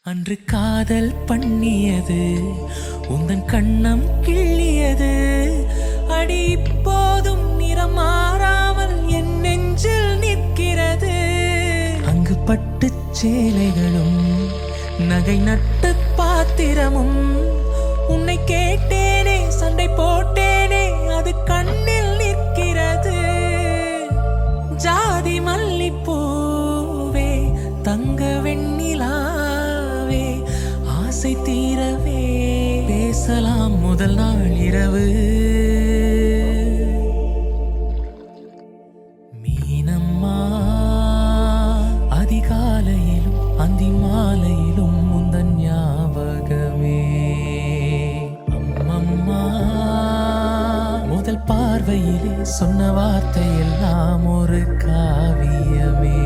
அன்று காதல் பண்ணியது உந்தன் கண்ணம் கிள்ளியது அடி இப்போதும் நிறம் மாறாமல் என் நெஞ்சில் நிற்கிறது. அங்கு பட்டுச் சேலைகளும் நகை நட்டு பாத்திரமும் உன்னை கேட்டேனே சண்டை போட்டேனே அது கண்ணில் நிற்கிறது. ஜாதி மல்லிப்பூவே தங்க வெண்ணிலாவே ஆசை தீரவே பேசலாம் முதல் நாள் இரவு. மீனம்மா அதிகாலையிலும் அந்தி மாலையிலும் முந்தன் ஞாபகமே. அம்மம்மா முதல் பார்வையிலே சொன்ன வார்த்தை எல்லாம் ஒரு காவியமே.